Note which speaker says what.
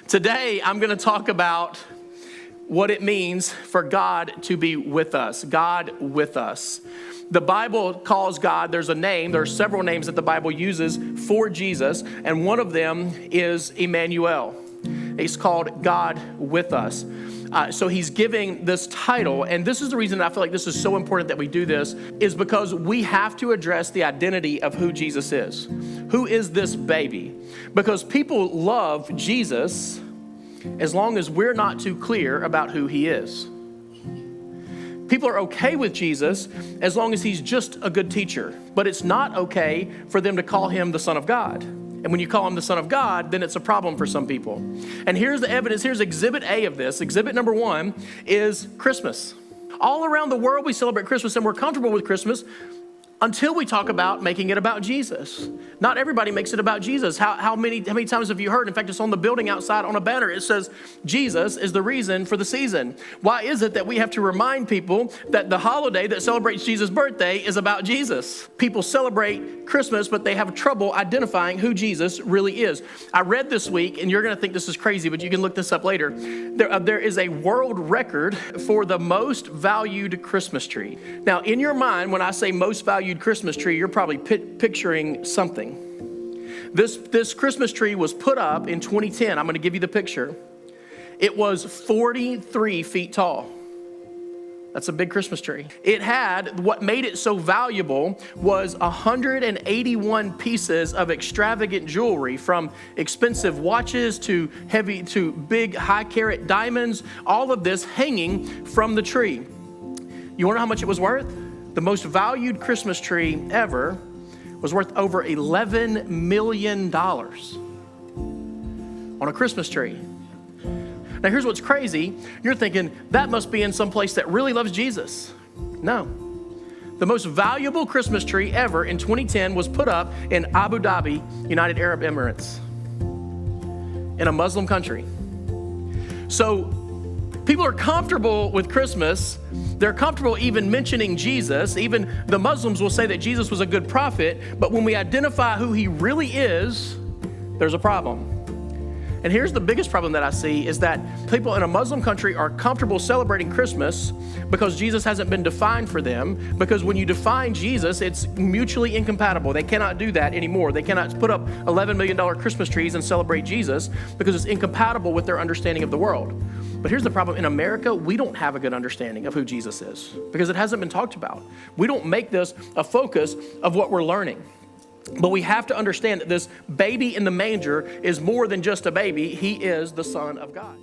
Speaker 1: Today, I'm going to talk about what it means for God to be with us. God with us. The Bible calls God, there's several names that the Bible uses for Jesus, and one of them is Emmanuel. He's called God with us. So he's giving this title, and this is the reason I feel like this is so important that we do this, is because we have to address the identity of who Jesus is. Who is this baby? Because people love Jesus as long as we're not too clear about who he is. People are okay with Jesus as long as he's just a good teacher, but it's not okay for them to call him the Son of God. And when you call him the Son of God, then it's a problem for some people. And here's the evidence. Here's exhibit A of this. Exhibit number 1 is Christmas. All around the world, we celebrate Christmas, and we're comfortable with Christmas until we talk about making it about Jesus. Not everybody makes it about Jesus. How many times have you heard? In fact, it's on the building outside on a banner. It says, Jesus is the reason for the season. Why is it that we have to remind people that the holiday that celebrates Jesus' birthday is about Jesus? People celebrate Christmas, but they have trouble identifying who Jesus really is. I read this week, and you're going to think this is crazy, but you can look this up later. There is a world record for the most valued Christmas tree. Now, in your mind, when I say most valued Christmas tree, you're probably picturing something. This Christmas tree was put up in 2010. I'm going to give you the picture. It was 43 feet tall. That's a big Christmas tree. It had, what made it so valuable was 181 pieces of extravagant jewelry, from expensive watches to big high carat diamonds, all of this hanging from the tree. You want to know how much it was worth? The most valued Christmas tree ever was worth over $11 million on a Christmas tree. Now, here's what's crazy. You're thinking, that must be in some place that really loves Jesus. No. The most valuable Christmas tree ever in 2010 was put up in Abu Dhabi, United Arab Emirates, in a Muslim country. So people are comfortable with Christmas. They're comfortable even mentioning Jesus. Even the Muslims will say that Jesus was a good prophet, but when we identify who he really is, there's a problem. And here's the biggest problem that I see is that people in a Muslim country are comfortable celebrating Christmas because Jesus hasn't been defined for them. Because when you define Jesus, it's mutually incompatible. They cannot do that anymore. They cannot put up $11 million Christmas trees and celebrate Jesus because it's incompatible with their understanding of the world. But here's the problem. In America, we don't have a good understanding of who Jesus is because it hasn't been talked about. We don't make this a focus of what we're learning. But we have to understand that this baby in the manger is more than just a baby. He is the Son of God.